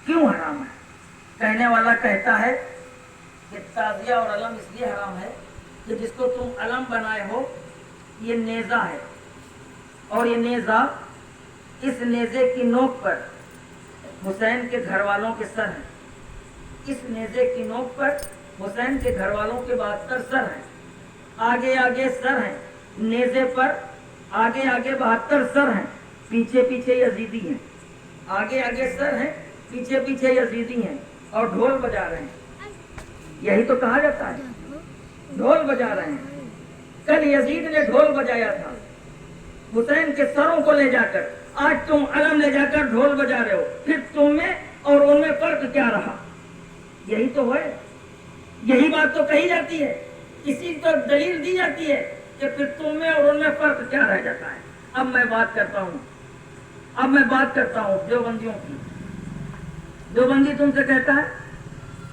کیوں حرام ہے؟ کہنے والا کہتا ہے کہ تعزیہ اور علم اس لیے حرام ہے کہ جس کو تم علم بنائے ہو یہ نیزہ ہے، اور یہ نیزہ، اس نیزے کی نوک پر حسین کے گھر والوں کے سر ہیں، اس نیزے کی نوک پر حسین کے گھر والوں کے 72 سر ہیں، آگے آگے سر ہیں نیزے پر، آگے آگے 72 سر ہیں، پیچھے پیچھے یزیدی ہیں، آگے آگے سر ہیں، پیچھے پیچھے یزیدی ہیں، اور ڈھول بجا رہے ہیں۔ یہی تو کہا جاتا ہے، ڈھول بجا رہے ہیں۔ کل یزید نے ڈھول بجایا تھا حسین کے سروں کو لے جا کر، آج تم علم لے جا کر ڈھول بجا رہے ہو، پھر تم میں اور ان میں فرق کیا رہا؟ یہی تو ہے، یہی بات تو کہی جاتی ہے، اسی تو دلیل دی جاتی ہے کہ پھر تم میں اور ان میں فرق کیا رہ جاتا ہے۔ اب میں بات کرتا ہوں دیوبندیوں کی۔ دیوبندی تم سے کہتا ہے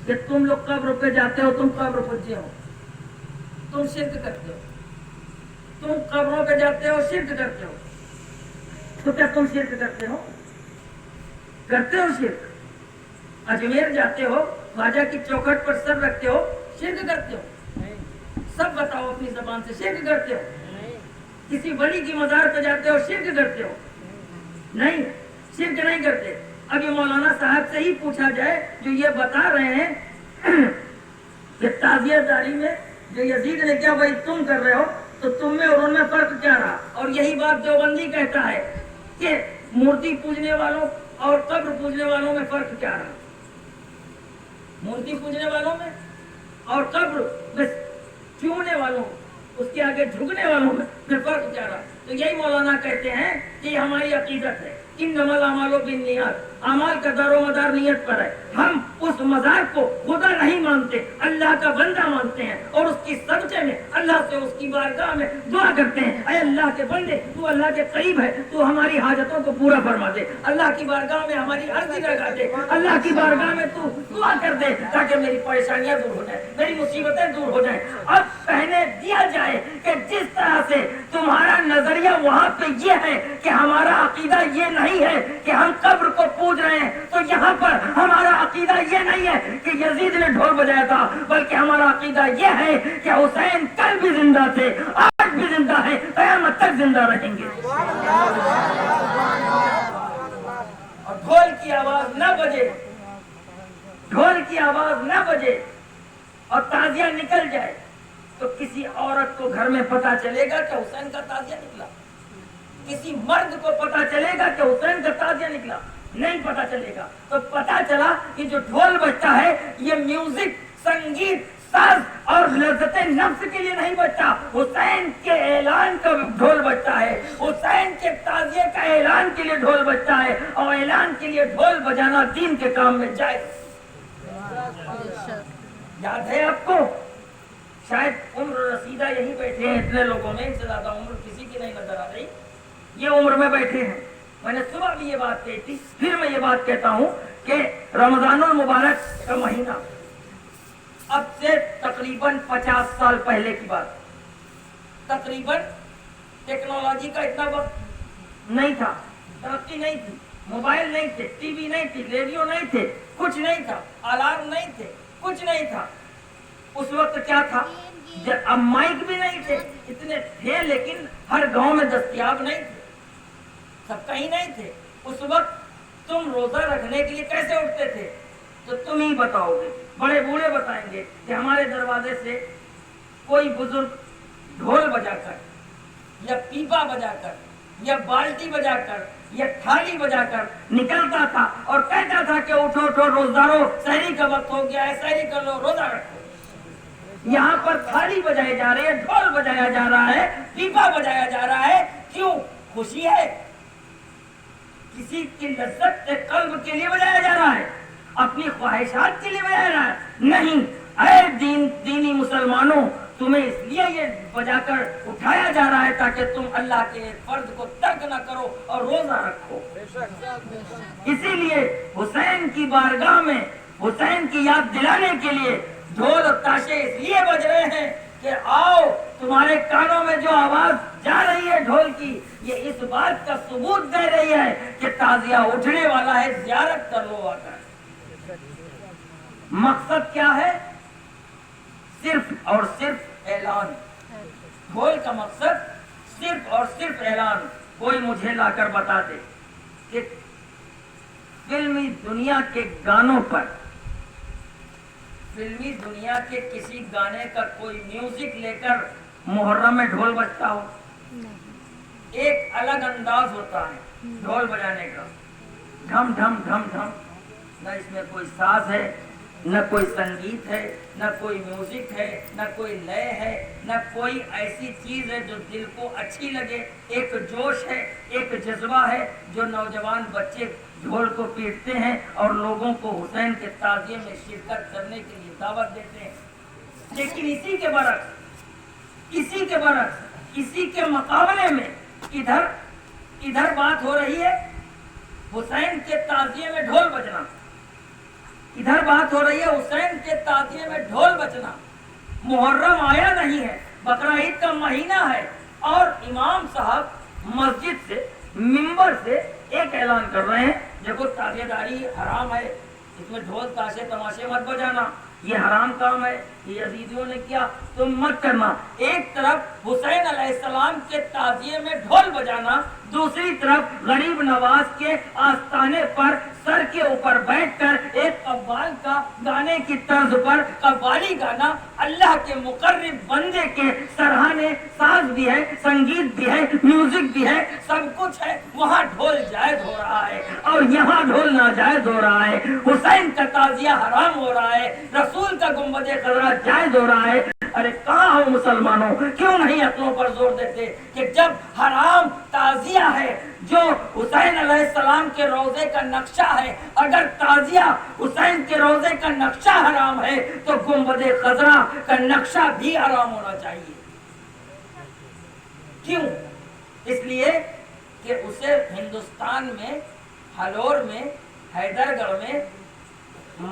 کہ تم لوگ قبر پہ جاتے ہو، تم قبر پوجے ہو، تم شرک کرتے ہو، تم قبروں پہ جاتے ہو، شرک کرتے ہو۔ تو کیا تم شرک کرتے ہو شرک؟ اجمیر جاتے ہو، خواجہ کی چوکھٹ پر سر رکھتے ہو، شرک کرتے ہو؟ سب بتاؤ اپنی زبان سے، شرک کرتے ہو؟ کسی بڑی کی مزار پہ جاتے ہو، شرک کرتے ہو؟ نہیں، شرک نہیں کرتے۔ اب یہ مولانا صاحب سے ہی پوچھا جائے جو یہ بتا رہے ہیں کہ تعزیہ داری میں جو یزید نے کیا بھائی تم کر رہے ہو، تو تم میں اور ان میں فرق کیا رہا؟ اور یہی بات دیوبندی کہتا ہے کہ مورتی پوجنے والوں اور قبر پوجنے والوں میں فرق کیا رہا؟ مورتی پوجنے والوں میں اور قبر میں چومنے والوں، اس کے آگے جھکنے والوں میں پھر فرق کیا رہا؟ تو یہی مولانا کہتے ہیں کہ یہ ہماری عقیدت ہے، انما الاعمال بالنیات، اعمال کا دار و مدار نیت پر ہے۔ ہم اس مزار کو خدا نہیں مانتے، اللہ کا بندہ مانتے ہیں، اور اس کی صدقے میں اللہ سے اس کی بارگاہ میں دعا کرتے ہیں، اے اللہ کے بندے تو اللہ کے قریب ہے، تو ہماری حاجتوں کو پورا فرما دے، اللہ کی بارگاہ میں ہماری عرضی لگا دے، اللہ کی بارگاہ میں تو دعا کر دے تاکہ میری پریشانیاں دور ہو جائیں، میری مصیبتیں دور ہو جائیں۔ اب کہنے دیا جائے کہ جس طرح سے تمہارا نظریہ وہاں پہ یہ ہے کہ ہمارا عقیدہ یہ نہیں ہے کہ ہم قبر کو پوج رہے ہیں، تو یہاں پر ہمارا عقیدہ یہ نہیں ہے کہ یزید نے ڈھول بجایا تھا، بلکہ ہمارا عقیدہ یہ ہے کہ حسین کل بھی زندہ تھے، آج بھی زندہ ہے، قیامت تک زندہ رہیں گے۔ اور ڈھول کی آواز نہ بجے، ڈھول کی آواز نہ بجے اور تعزیہ نکل جائے تو کسی عورت کو گھر میں پتا چلے گا کہ حسین کا تعزیہ نکلا؟ کسی مرد کو پتا چلے گا کہ حسین کا تعزیہ نکلا؟ نہیں پتا چلے گا۔ تو پتا چلا کہ جو ڈھول بجتا ہے یہ میوزک، سنگیت، ساز اور لذت نفس کے لیے نہیں بجتا، حسین کے اعلان کا ڈھول بجتا ہے، حسین کے تعزیے کا اعلان کے لیے ڈھول بجتا ہے، اور اعلان کے لیے ڈھول بجانا دین کے کام میں جائز۔ یاد ہے آپ کو؟ شاید عمر رسیدہ یہی بیٹھے ہیں اتنے لوگوں میں، ان سے زیادہ عمر کسی کی نہیں نظر آ رہی، یہ عمر میں بیٹھے ہیں۔ میں نے صبح بھی یہ بات کہی تھی، پھر میں یہ بات کہتا ہوں کہ رمضان المبارک کا مہینہ اب سے تقریباً 50 سال پہلے کی بات، تقریباً ٹیکنالوجی کا اتنا وقت نہیں تھا، ترقی نہیں تھی، موبائل نہیں تھے، ٹی وی نہیں تھی، ریڈیو نہیں تھے، کچھ نہیں تھا، الارم نہیں تھے، کچھ نہیں تھا۔ اس وقت کیا تھا؟ اب مائک بھی نہیں تھے، اتنے تھے لیکن ہر گاؤں میں دستیاب نہیں تھے، سب کہیں نہیں تھے۔ اس وقت تم روزہ رکھنے کے لیے کیسے اٹھتے تھے؟ تو تم ہی بتاؤ گے، بڑے بوڑھے بتائیں گے کہ ہمارے دروازے سے کوئی بزرگ ڈھول بجا کر یا پیپا بجا کر یا بالٹی بجا کر یا تھالی بجا کر نکلتا تھا اور کہتا تھا کہ اٹھو اٹھو روزدارو، سحری کا وقت ہو گیا ہے، سحری کر لو، روزہ رکھو۔ یہاں پر تھالی بجائی جا رہی ہے، ڈھول بجایا جا رہا ہے، پیپا بجایا جا رہا ہے، کیوں؟ خوشی ہے، کسی کی لذت قلب کے لیے بجایا جا رہا ہے، اپنی خواہشات کے لیے بجایا جا رہا ہے؟ نہیں، اے دینی مسلمانوں، تمہیں اس لیے یہ بجا کر اٹھایا جا رہا ہے تاکہ تم اللہ کے فرض کو ترک نہ کرو اور روزہ رکھو۔ اسی لیے حسین کی بارگاہ میں حسین کی یاد دلانے کے لیے ڈھول اور تاشے اس لیے بج رہے ہیں کہ آؤ، تمہارے کانوں میں جو آواز جا رہی ہے ڈھول کی، یہ اس بات کا ثبوت دے رہی ہے کہ تعزیہ اٹھنے والا ہے، زیارت کر لو آ کر۔ مقصد کیا ہے؟ صرف اور صرف اعلان. ڈھول کا مقصد صرف اور صرف اعلان. کوئی مجھے لا کر بتا دے کہ فلمی دنیا کے گانوں پر، فلمی دنیا کے کسی گانے کا کوئی میوزک لے کر محرم میں ڈھول بجتا ہو؟ ایک الگ انداز ہوتا ہے ڈھول بجانے کا، ڈھم ڈھم ڈھم ڈھم. نہ اس میں کوئی ساز ہے، نہ کوئی سنگیت ہے، نہ کوئی میوزک ہے، نہ کوئی لے ہے، نہ کوئی ایسی چیز ہے جو دل کو اچھی لگے. ایک جوش ہے، ایک جذبہ ہے جو نوجوان بچے ڈھول کو پیٹتے ہیں اور لوگوں کو حسین کے تعزیے میں شرکت کرنے کے لیے دعوت دیتے ہیں. لیکن اسی کے برعکس اسی کے مقابلے میں ادھر بات ہو رہی ہے حسین کے تعزیے میں ڈھول بجنا. ادھر بات ہو رہی ہے حسین کے تعزیے میں ڈھول بجنا. محرم آیا نہیں ہے، بقرعید کا مہینہ ہے، اور امام صاحب مسجد سے، منبر سے ایک اعلان کر رہے ہیں، دیکھو تعزیہ داری حرام ہے، اس میں ڈھول تاشے تماشے مت بجانا، یہ حرام کام ہے، یہ یزیدیوں نے کیا، تم مت کرنا. ایک طرف حسین علیہ السلام کے تعزیے میں ڈھول بجانا، دوسری طرف غریب نواز کے آستانے پر سر کے اوپر بیٹھ کر ایک قوال کا گانے کی طرز پر قوالی گانا. اللہ کے مقرب بندے کے سرہانے، ساز بھی ہے، سنگیت بھی ہے، میوزک بھی ہے، سب کچھ ہے، وہاں ڈھول جائز ہو رہا ہے اور یہاں ڈھول ناجائز ہو رہا ہے. حسین کا تعزیہ حرام ہو رہا ہے، رسول کا گنبد خضرا جائز ہو رہا ہے. ارے کہاں ہو مسلمانوں؟ کیوں نہیں عقلوں پر زور دیتے کہ جب حرام تعزیہ ہے جو حسین علیہ السلام کے روضے کا نقشہ ہے، اگر تعزیہ حسین کے روضے کا نقشہ حرام ہے تو گنبد خضرا کا نقشہ بھی حرام ہونا چاہیے. کیوں؟ اس لیے کہ اسے ہندوستان میں، ہلور میں، حیدر گڑھ میں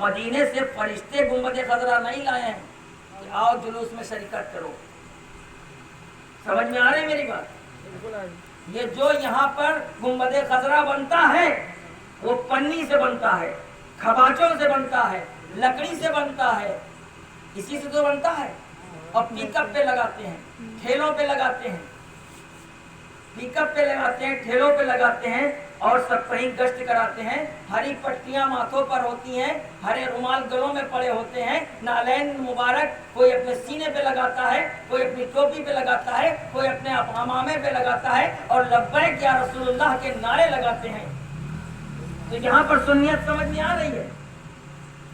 مدینے سے فرشتے گنبد خضرا نہیں لائے ہیں کہ آؤ جلوس میں شرکت کرو. سمجھ میں آ رہی میری بات؟ یہ جو یہاں پر گنبد خضرا بنتا ہے وہ پنی سے بنتا ہے، کھباچوں سے بنتا ہے، لکڑی سے بنتا ہے، اسی سے تو بنتا ہے. اور پک اپ پہ لگاتے ہیں، ٹھیلوں پہ لگاتے ہیں، پک اپ پہ لگاتے ہیں، ٹھیلوں پہ لگاتے ہیں اور سب کہیں گشت کراتے ہیں. ہری پٹیاں ماتھوں پر ہوتی ہیں، ہرے رومال گلوں میں پڑے ہوتے ہیں، نالین مبارک کوئی اپنے سینے پہ لگاتا ہے، کوئی اپنی ٹوپی پہ لگاتا ہے، کوئی اپنے امامے پہ لگاتا ہے اور لبیک یا رسول اللہ کے نعرے لگاتے ہیں. تو یہاں پر سنیت سمجھ میں آ رہی ہے،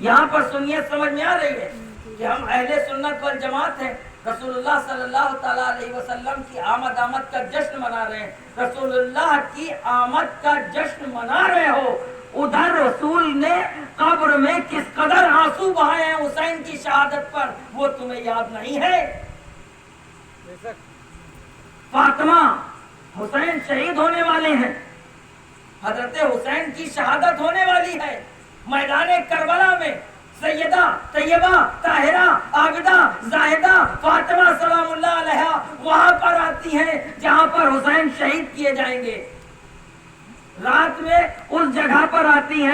یہاں پر سنیت سمجھ میں آ رہی ہے کہ ہم اہل سنت والجماعت ہیں. رسول اللہ صلی اللہ تعالیٰ علیہ وسلم کی آمد کا جشن منا رہے ہیں. رسول اللہ کی آمد کا جشن منا رہے ہو، ادھر رسول نے قبر میں کس قدر آنسو بہائے ہیں حسین کی شہادت پر، وہ تمہیں یاد نہیں ہے؟ فاطمہ حسین شہید ہونے والے ہیں، حضرت حسین کی شہادت ہونے والی ہے. میدان کربلا میں سیدہ طیبہ طاہرہ عابدہ زاہدہ فاطمہ سلام اللہ علیہا وہاں پر آتی ہیں جہاں پر حسین شہید کیے جائیں گے. رات میں اس جگہ پر آتی ہیں